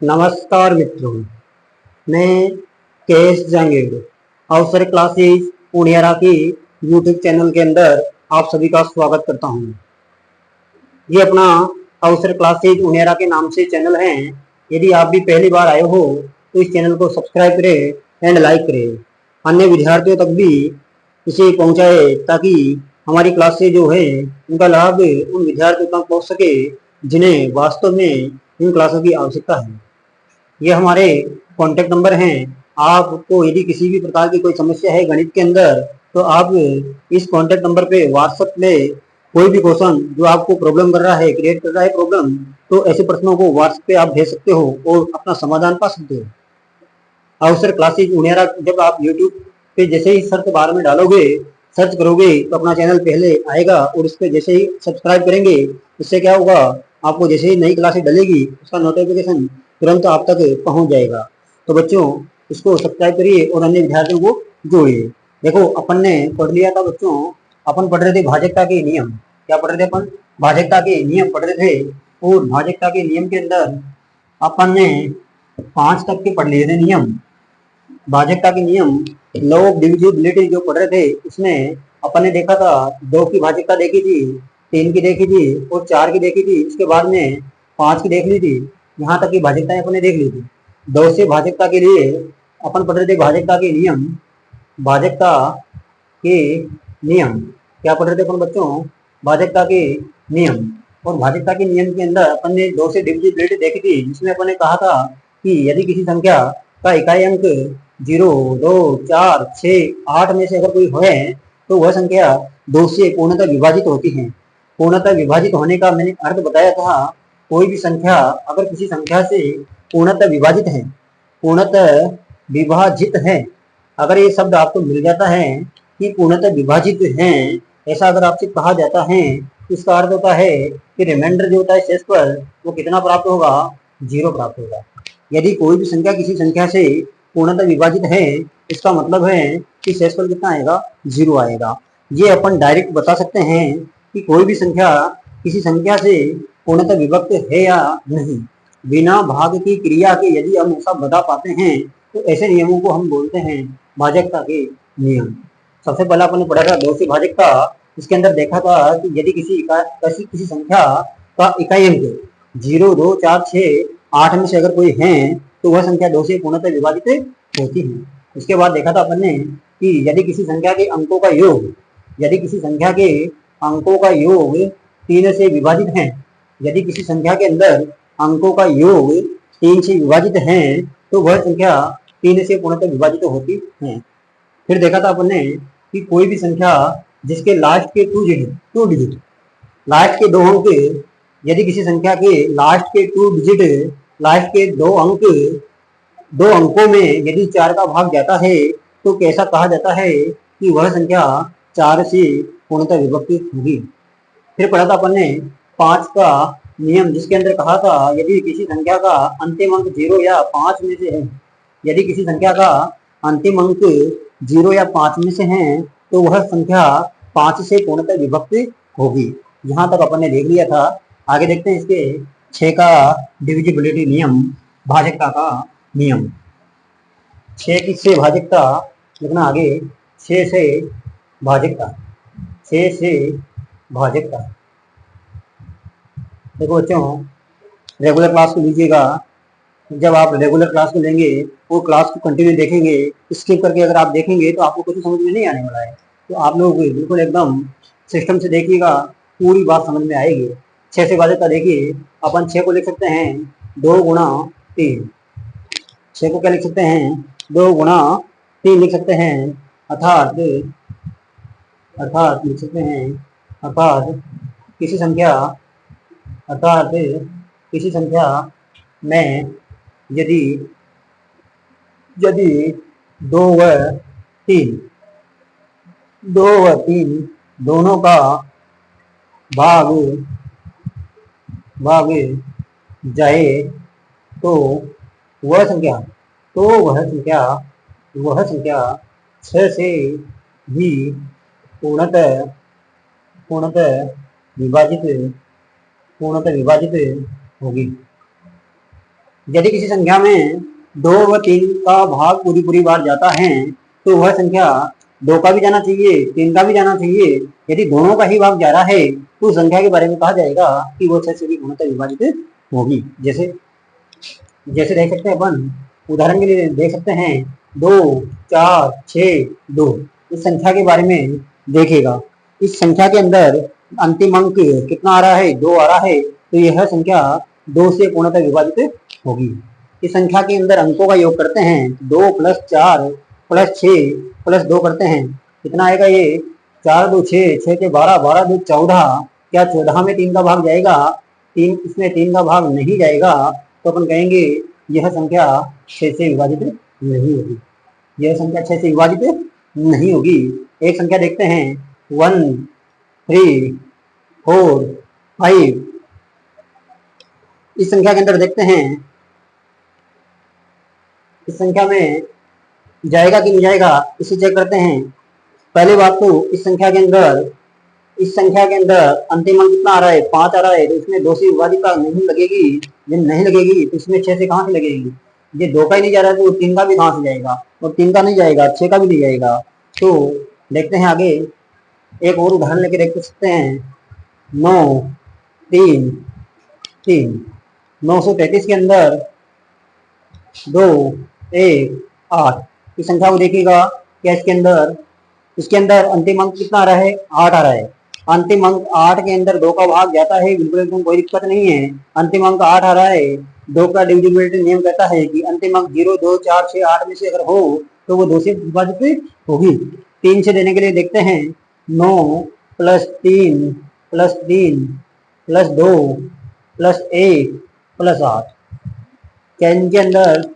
नमस्कार मित्रों, मैं केएस जहांगीर अवसर क्लासेस पूर्णिया की यूट्यूब चैनल के अंदर आप सभी का स्वागत करता हूं। ये अपना अवसर क्लासेस पूर्णिया के नाम से चैनल है। यदि आप भी पहली बार आए हो तो इस चैनल को सब्सक्राइब करें एंड लाइक करें, अन्य विद्यार्थियों तक भी इसे पहुंचाए ताकि हमारी क्लासेस जो है उनका लाभ उन विद्यार्थियों तक पहुंच सके जिन्हें वास्तव में इन क्लासों की आवश्यकता है। ये हमारे कॉन्टेक्ट नंबर हैं। आपको यदि किसी भी प्रकार की कोई समस्या है गणित के अंदर तो आप इस कॉन्टेक्ट नंबर पे व्हाट्सएप में कोई भी क्वेश्चन जो आपको प्रॉब्लम कर रहा है, क्रिएट कर रहा है प्रॉब्लम, तो ऐसे प्रश्नों को व्हाट्सएप पे आप भेज सकते हो और अपना समाधान पा सकते हो। अवसर क्लासेस उनियारा जब आप यूट्यूब पे जैसे ही सर्च बार में डालोगे, सर्च करोगे तो अपना चैनल पहले आएगा और इस पे जैसे ही सब्सक्राइब करेंगे इससे क्या होगा, आपको जैसे ही नई क्लासेस डलेगी उसका नोटिफिकेशन तुरंत आप तक पहुंच जाएगा। तो बच्चों इसको सब्सक्राइब करिए और अन्य विद्यार्थियों को जोड़िए। देखो अपन ने पढ़ लिया था बच्चों, अपन पढ़ रहे थे भाजकता के नियम। क्या पढ़ रहे थे अपन? भाजकता के नियम पढ़ रहे थे। और भाजकता के नियम के अंदर अपन ने 5 तक के पढ़ लिए थे नियम। भाजकता के नियम, लॉ ऑफ डिविजिबिलिटी जो पढ़ रहे थे उसमें अपन ने देखा था 2 की भाजकता देखी थी, 3 की देखी थी और 4 की देखी थी। इसके बाद में 5 की देख ली थी। यहाँ तक की भाजकताएं अपन ने देख ली थी। 2 से भाजकता के लिए अपन पढ़ रहे थे भाजकता के नियम। भाजकता के नियम क्या पढ़ रहे थे अपन बच्चों? भाजकता के नियम। और भाजकता के नियम के अंदर अपन ने 2 से डिविजिबिलिटी देखी थी जिसमें अपन ने कहा था कि यदि किसी संख्या का इकाई अंक 0, 2, 4, 6, 8 में से अगर कोई है तो वह संख्या 2 से पूर्णतः विभाजित होती है। पूर्णतः विभाजित होने का मैंने अर्थ बताया था। कोई भी संख्या अगर किसी संख्या से पूर्णतः विभाजित है, पूर्णतः विभाजित है, अगर ये शब्द आपको मिल जाता है कि पूर्णतः विभाजित है, ऐसा अगर आपसे कहा जाता है तो इसका अर्थ होता है कि रिमाइंडर जो होता है शेषफल वो कितना प्राप्त होगा? 0 प्राप्त होगा। यदि कोई भी संख्या किसी संख्या से पूर्णतः विभाजित है इसका मतलब है कि शेषफल कितना आएगा? 0 आएगा। ये अपन डायरेक्ट बता सकते हैं कि कोई भी संख्या किसी संख्या से पूर्णतः विभक्त है या नहीं। बिना भाग की क्रिया के यदि हम ऐसा बता पाते हैं तो ऐसे नियमों को हम बोलते हैं भाजकता के नियम। सबसे पहला अपन ने पढ़ा था 2 से भाजकता। इसके अंदर देखा था कि यदि किसी संख्या का इकाई अंक 0, 2, 4, 6, 8 में से अगर कोई है तो वह संख्या 2 से पूर्णतः विभाजित होती है। उसके बाद देखा था अपन ने कि यदि किसी संख्या के अंकों का योग, यदि किसी संख्या के अंकों का योग 3 से विभाजित है, यदि किसी संख्या के अंदर अंकों का योग 3 से विभाजित है तो वह संख्या 3 से पूर्णतः विभाजित होती है। फिर देखा था अपन ने कि कोई भी संख्या जिसके लास्ट के 2 डिजिट, लास्ट के 2 अंक, यदि किसी संख्या के लास्ट के 2 डिजिट, लास्ट के 2 अंकों में यदि 4 का भाग जाता है तो कैसा कहा जाता है कि वह संख्या 4 से पूर्णतः विभक्त होगी। फिर पढ़ा था अपन ने 5 का नियम जिसके अंदर कहा था यदि किसी संख्या का अंतिम अंक 0 या 5 में से है, यदि किसी संख्या का अंतिम अंक 0 या 5 में से है तो वह संख्या 5 से पूर्णतः विभक्त होगी। यहाँ तक अपन ने देख लिया था। आगे देखते हैं इसके 6 का डिविजिबिलिटी नियम, भाजकता का नियम। 6 किससे भाजकता लिखना आगे, 6 से भाजकता, 6 से भाजकता। देखो बच्चों रेगुलर क्लास को लीजिएगा। जब आप रेगुलर क्लास को लेंगे वो क्लास को कंटिन्यू देखेंगे, स्किप करके अगर आप देखेंगे तो आपको कुछ समझ में नहीं आने वाला है। तो आप लोग बिल्कुल एकदम सिस्टम से देखिएगा, पूरी बात समझ में आएगी। 6 से भाजकता देखिए, अपन 6 को लिख सकते हैं 2 गुणा 3। 6 को क्या लिख सकते हैं? 2 गुणा 3 लिख सकते हैं। अर्थात लिख सकते हैं अर्थात किसी संख्या, अर्थात किसी संख्या में यदि 2 व 3 दोनों का भाग जाए तो वह संख्या 6 से भी पूर्णतः विभाजित पूर्णतः विभाजित होगी। यदि किसी संख्या में 2 व 3 का भाग पूरी पूरी बार जाता है तो वह संख्या 2 का भी जाना चाहिए, 3 का भी जाना चाहिए। यदि दोनों का ही भाग जा रहा है तो संख्या के बारे में कहा जाएगा कि वो 6 से भी पूर्णतः विभाजित होगी। जैसे जैसे देख सकते हैं अपन, उदाहरण के लिए देख सकते हैं 2, 4, 6, 2। इस संख्या के बारे में देखिएगा, इस संख्या के अंदर अंतिम अंक कितना आ रहा है, 2 आ रहा है, तो यह संख्या 2 से पूर्णतः विभाजित होगी। इस संख्या के अंदर अंकों का योग करते हैं, 2 + 4 + 6 + 2 करते हैं, कितना आएगा ये, 4 2 6, 6 के 12, 12 2 14। क्या 14 में 3 का भाग जाएगा? इसमें 3 का भाग नहीं जाएगा, तो अपन कहेंगे यह संख्या 6 से विभाजित नहीं होगी। यह संख्या 6 से विभाजित नहीं होगी। एक संख्या देखते हैं, 1 3 4 5। इस संख्या के अंदर देखते हैं, इस संख्या में जाएगा कि नहीं जाएगा, इसे चेक करते हैं। पहली बात तो इस संख्या के अंदर अंतिम अंक कितना आ रहा है, 5 आ रहा है, तो इसमें 2 से विभाजित नहीं लगेगी। जब नहीं लगेगी तो इसमें 6 से कहां से लगेगी? ये 2 का ही नहीं जा रहा है तो 3 का भी कहां से जाएगा, और 3 का नहीं जाएगा, 6 का भी नहीं जाएगा। तो देखते हैं आगे, एक और उदाहरण लेके देख सकते हैं। 9 3 3, 933 के अंदर 2 1 8। इस संख्या को देखिएगा, क्या इसके अंदर अंतिम अंक कितना आ रहा है, 8 आ रहा है। अंतिम अंक 8 के अंदर 2 का भाग जाता है, बिल्कुल एकदम कोई दिक्कत नहीं है। अंतिम अंक 8 आ रहा है, 2 का डिविजिबिलिटी नियम कहता है कि अंतिम अंक 0 2 4 6 8 में से अगर हो तो वो 2 से विभाजित होगी। 3 से देने के लिए देखते हैं, 9 + 3 + 3 + 2 + 1 + 8। क्या इनके अंदर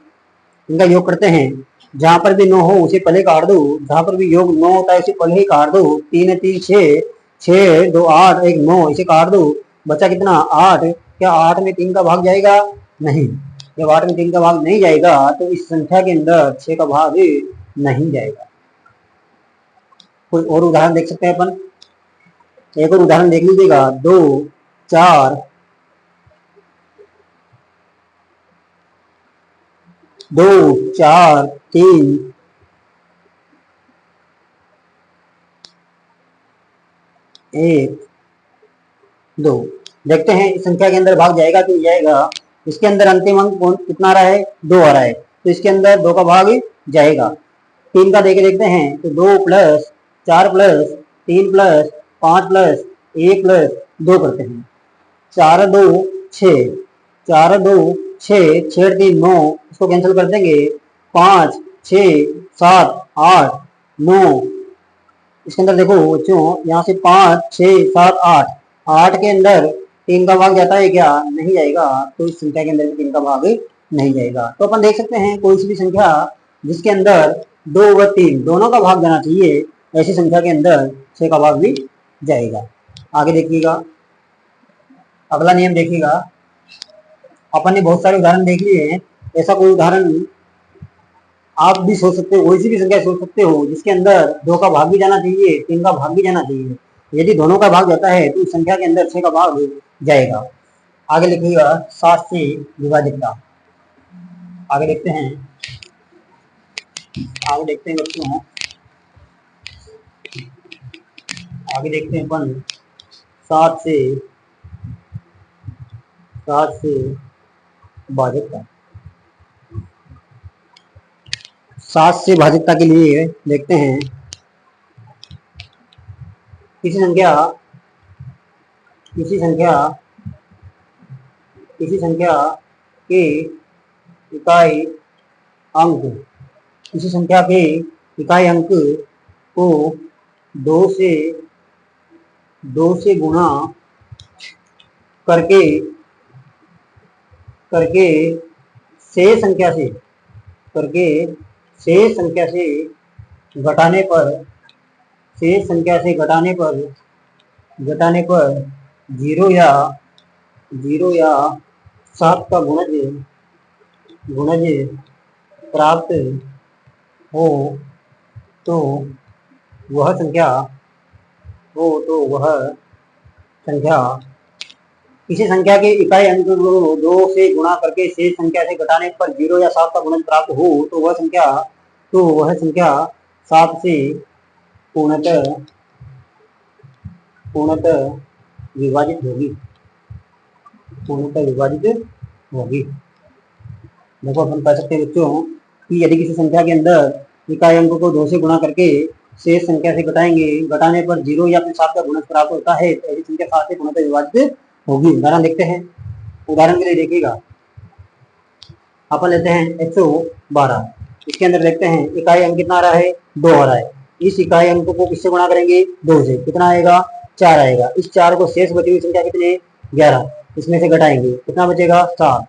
इनका योग करते हैं, जहां पर भी 9 हो उसे पहले काट दो, जहां पर भी योग 9 होता है उसे पहले ही काट दो। 3 3 6, 6 2 8 1 9, इसे काट दो, बचा कितना, 8। क्या 8 में 3 का भाग जाएगा? नहीं। जब 8 में 3 का भाग नहीं जाएगा तो इस संख्या के अंदर 6 का भाग नहीं जाएगा। कोई और उदाहरण देख सकते हैं अपन, एक और उदाहरण देख लीजिएगा। 2 4 2 4 3 1 2। देखते हैं इस संख्या के अंदर भाग जाएगा कि नहीं जाएगा। इसके अंदर अंतिम अंक कितना आ रहा है, 2 आ रहा है, तो इसके अंदर 2 का भाग जाएगा। 3 का देके देखते हैं, तो 2 + 4 + 3 + 5 + 1 + 2 करते हैं। 4 2 6, 4 2 6, 6 3 9, इसको कैंसिल कर देंगे। 5 6 7 8 9। इसके अंदर देखो बच्चों, यहाँ से 5 6 7 8, 8 के अंदर 3 का भाग जाता है क्या? नहीं जाएगा, तो इस संख्या के अंदर भी 3 का भाग नहीं जाएगा। तो अपन देख सकते हैं कोई सी भी संख्या जिसके अंदर 2 व 3 दोनों का भाग जाना चाहिए, ऐसी संख्या के अंदर 6 का भाग भी जाएगा। आगे देखिएगा, अगला नियम देखिएगा। अपन ने बहुत सारे उदाहरण देख लिए हैं, ऐसा कोई उदाहरण आप भी सोच सकते हो, वैसी भी संख्या सोच सकते हो जिसके अंदर 2 का भाग भी जाना चाहिए, 3 का भाग भी जाना चाहिए। यदि दोनों का भाग जाता है तो उस संख्या के अंदर 6 का भाग जाएगा। आगे लिखिएगा 7 से विभाजितता। आगे देखते हैं, बच्चों, आगे देखते हैं अपन 7 से भाजितता। 7 से भाजितता के लिए देखते हैं, किसी संख्या के इकाई अंक को 2 से गुणा करके शेष संख्या से घटाने पर 0 या 7 का गुणज प्राप्त हो तो वह संख्या किसी संख्या के इकाई अंक को 2 से गुणा करके शेष संख्या से घटाने पर 0 या 7 का गुणज प्राप्त हो तो वह संख्या 7 से पूर्णतः विभाजित होगी। देखो अपन कह सकते हैं बच्चों कि यदि किसी संख्या के अंदर इकाई अंक को 2 से गुणा करके शेष संख्या से घटाने पर 0 या फिर 7 का गुणज प्राप्त होता है तो ऐसी संख्या 7 से पूर्णतः विभाजित होगी। उदाहरण देखते हैं। उदाहरण के लिए देखिएगा, अपन लेते हैं 112। इसके अंदर देखते हैं इकाई अंक कितना आ रहा है, 2 आ रहा है। इस इकाई अंक को किससे गुणा करेंगे, 2 से, कितना आएगा, 4 आएगा। इस 4 को शेष बची हुई संख्या कितनी, 11, इसमें से घटाएंगे, कितना बचेगा, 7।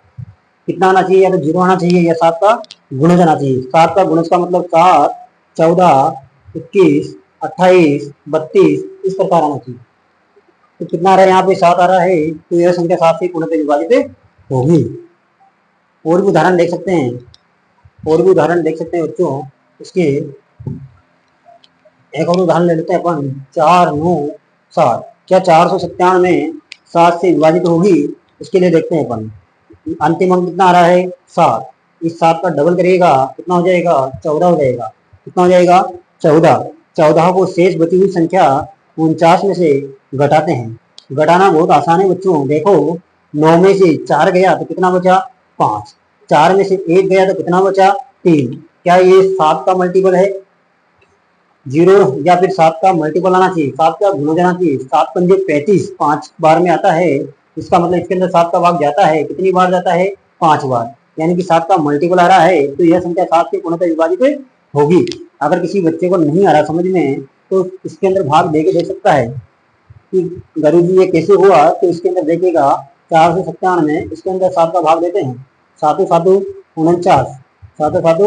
कितना आना चाहिए, या तो 0 आना चाहिए या 7 का गुणज आना चाहिए। 7 का गुणज का मतलब 7, 14, 21, 28, 32 इस प्रकार आना चाहिए। तो कितना आ रहा है, यहाँ पे 7 आ रहा है, तो यह संख्या 7 से पूर्णतः विभाजित होगी। और भी उदाहरण देख सकते हैं, बच्चों। इसके एक और उदाहरण ले लेते हैं अपन। 4, 9, 7, क्या 497 में 7 से विभाजित होगी, इसके लिए देखते हैं अपन। अंतिम अंक कितना आ रहा है, 7। इस 7 का डबल करिएगा, कितना हो जाएगा, 14 हो जाएगा। कितना हो जाएगा, 14। 14 को शेष बची हुई संख्या 49 में से घटाते हैं। घटाना बहुत आसान है बच्चों। देखो 9 में से 4 गया तो कितना बचा, 5। 4 में से 1 गया तो कितना बचा, 3। क्या ये 7 का मल्टीपल है, 0 या फिर 7 का मल्टीपल आना चाहिए, 7 का गुणज आना चाहिए। 7 पंजे 35, 5 बार में आता है। इसका मतलब इसके अंदर 7 का भाग जाता है, कितनी बार जाता है, 5 बार। यानी कि 7 का मल्टीपल आ रहा है, तो यह संख्या 7 से पूर्णतः विभाजित होगी। अगर किसी बच्चे को नहीं आ रहा समझ में तो इसके अंदर भाग दे के देख सकता है कि गुरु जी ये कैसे हुआ। तो इसके अंदर देखिएगा 497 में इसके अंदर 7 का भाग देते हैं। 7 7 49, 7 7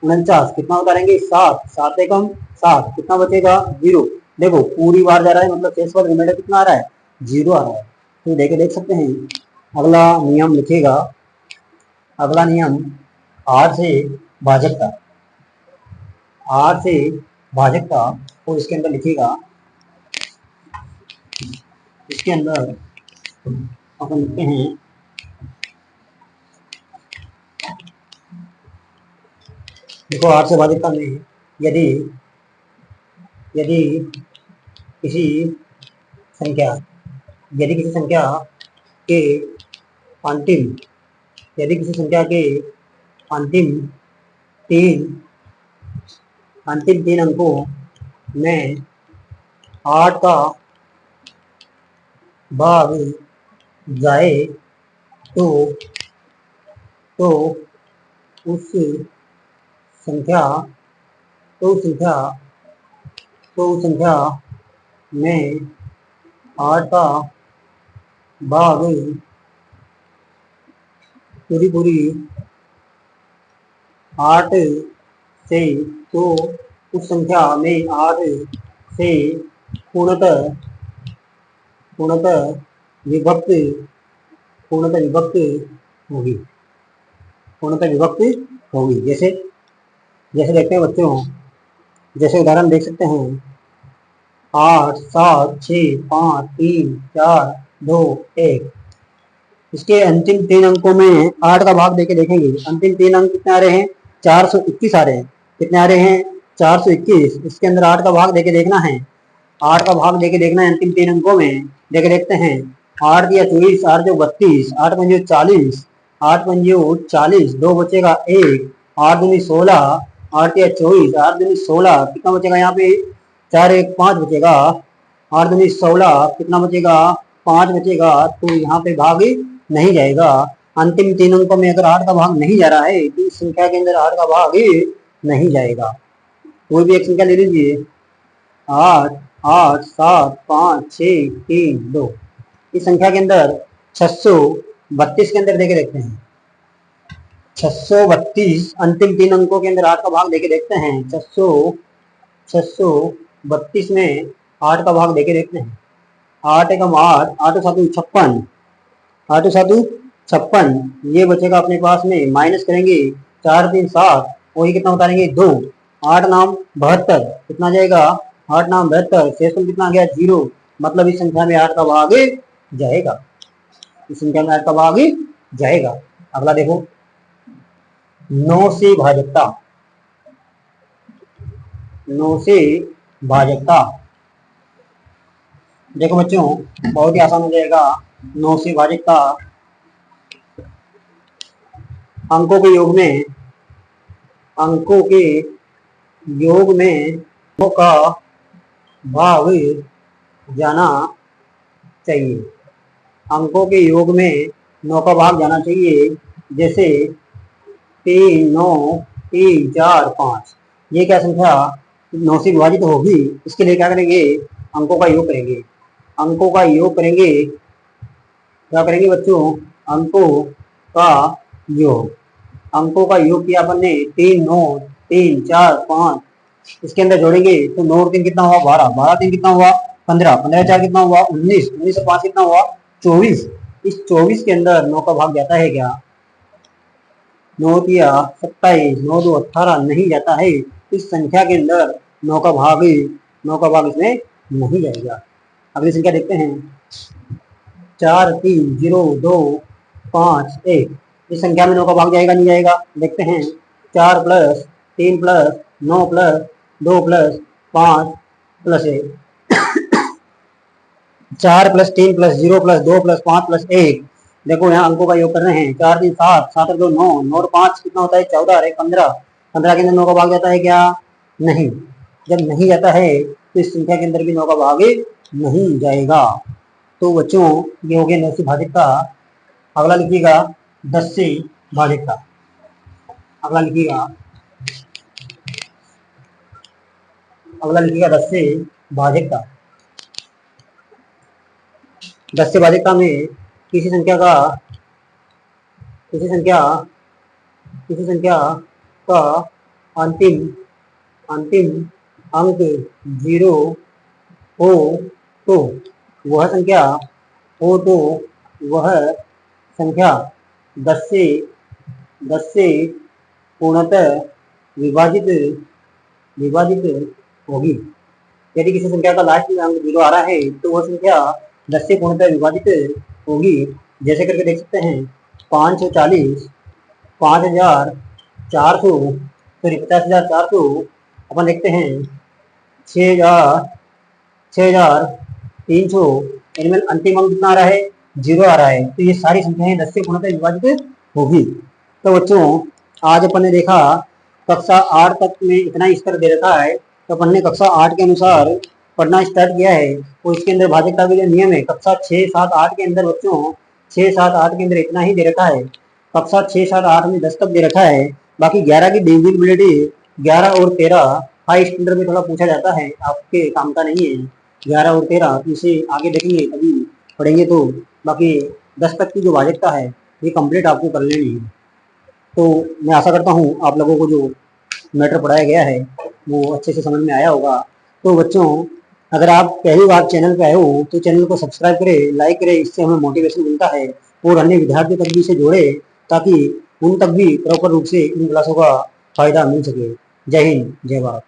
49, कितना उतारेंगे, 7। 7 एकम 7, कितना बचेगा, 0। देखो पूरी बार जा रहा है, मतलब शेष पर रिमाइंडर कितना आ रहा है, 0 आ रहा है। तो देख सकते हैं। अगला नियम लिखेगा, अगला नियम 8 से भाजक का, 8 से भाजक का। और इसके अंदर लिखिएगा, इसके अंदर अपन लिखते हैं, देखो 8 से भाजक का में यदि किसी संख्या के अंतिम तीन अंकों में 8 का भाग जाए तो उस संख्या में 8 का भाग पूरी 8 से, तो उस संख्या में 8 से पूर्णतः विभक्त होगी। जैसे देखते हैं बच्चों, जैसे उदाहरण देख सकते हैं, 8 7 6 5 3 4 2 1। इसके अंतिम 3 अंकों में 8 का भाग देके देखेंगे। अंतिम 3 अंक कितने आ रहे हैं, 421 आ रहे हैं। कितने आ रहे हैं, 421। इसके अंदर 8 का भाग देके देखना है, 8 का भाग देके देखना है अंतिम 3 अंकों में। देखे देखते हैं, 8 दिया 24, 8 जो 32, 8 पंजे 40, 8 पंजे 40, 2 बचेगा 1, 8 दूनी 16, 8 या 24, 8 दूनी 16, कितना बचेगा यहाँ पे, 4 1 5 बचेगा। 8 दूनी 16, कितना बचेगा, 5 बचेगा। तो यहाँ पे भाग नहीं जाएगा। अंतिम 3 अंकों में अगर 8 का भाग नहीं जा रहा है तो इस संख्या के अंदर 8 का भाग नहीं जाएगा। कोई भी एक संख्या ले लीजिए, 8 8 7 5 6 3 2। इस संख्या के अंदर 632 के अंदर देके देखते हैं, 632 अंतिम 3 अंकों के अंदर 8 का भाग देके देखते हैं। 632 में 8 का भाग देके देखते हैं। 8 एकम 8, 8 7 56, 8 7 56, ये बचेगा अपने पास में। माइनस करेंगे, 4 3 7, वही कितना उतारेंगे, 2। 8 नाम 72, कितना जाएगा, 8 नाम 72। शेषफल कितना आ गया, 0। मतलब इस संख्या में 8 का भाग जाएगा। इस संख्या में 8 का भाग जाएगा। अगला देखो 9 से भाजकता, 9 से भाजकता। देखो बच्चों बहुत ही आसान हो जाएगा। 9 से भाजकता अंकों के योग में, अंकों के योग में 9 का भाग जाना चाहिए। अंकों के योग में 9 का भाग जाना चाहिए। जैसे 3, 9, 3, 4, 5, ये क्या संख्या 9 से विभाजित होगी। इसके लिए क्या करेंगे, अंकों का योग करेंगे। अंकों का योग करेंगे, क्या करेंगे बच्चों, अंकों का योग। अंकों का योग किया अपन ने 3, 9, 3, 4, 5, इसके अंदर जोड़ेंगे तो 9 और 3 कितना हुआ 12, 12 3 कितना हुआ 15, 15 4 कितना हुआ 19, 19 और 5 कितना हुआ 24। इस 24 के अंदर 9 का भाग जाता है क्या, 9 तिया 27, 9 2 18 नहीं जाता है। इस संख्या के अंदर 9 का भाग इसमें नहीं जाएगा। अगली संख्या देखते हैं 4 3 0 2 5 1। इस संख्या में 9 का भाग जाएगा नहीं जाएगा, देखते हैं। 4 plus 3 plus 9 plus 2 plus 5 plus 1, 4 plus 3 plus 0 plus 2 plus 5 plus 1। देखो यहाँ अंकों का योग कर रहे हैं। 4 3 7, 7 और 2 9, 9 और 5 कितना होता है 14 और 1 15, 15 के अंदर 9 का भाग जाता है क्या, नहीं। जब नहीं जाता है तो इस संख्या के अंदर भी 9 का भाग नहीं जाएगा। तो बच्चों ये हो गया 9 से भाजकता। अगला लिखिएगा 10 से भाजकता। अगला लिखिएगा 10 से भाजकता। 10 से भाजकता में किसी संख्या का अंतिम अंक 0 हो तो वह संख्या 10 से पूर्णतः विभाजित होगी। यदि किसी संख्या का लास्ट में अंक 0 आ रहा है तो वह संख्या 10 से पूर्णतः विभाजित होगी। जैसे करके देख सकते हैं 540, 5400, सॉरी 50,400। अपन देखते हैं 6,300। इनमें अंतिम अंक कितना आ रहा है 0 आ रहा है। तो ये सारी संख्याएं 10 से पूर्णतः विभाजित होगी। तो बच्चों आज अपन ने देखा कक्षा 8 तक में इतना स्तर दे रखा है, तो अपन ने कक्षा 8 के अनुसार पढ़ना स्टार्ट किया है। और इसके अंदर भाजकता के जो नियम है कक्षा 6, 7, 8 के अंदर बच्चों 6, 7, 8 के अंदर इतना ही दे रखा है। कक्षा 6, 7, 8 में 10 तक दे रखा है। बाकी 11 की डिविजिबिलिटी 11 और 13 हाई स्टैंडर्ड में थोड़ा पूछा जाता है, आपके काम का नहीं है। 11 और 13 इसे आगे देखेंगे कभी पढ़ेंगे तो। बाकी 10 तक की जो भाजकता है ये कंप्लीट आपको कर लेनी है। तो मैं आशा करता हूँ आप लोगों को जो मैटर पढ़ाया गया है वो अच्छे से समझ में आया होगा। तो बच्चों अगर आप पहली बार चैनल पे आए हो तो चैनल को सब्सक्राइब करें, लाइक करें, इससे हमें मोटिवेशन मिलता है। और अन्य विद्यार्थियों तक भी इसे जोड़े ताकि उन तक भी प्रॉपर रूप से इन क्लासों का फायदा मिल सके। जय हिंद, जय भारत।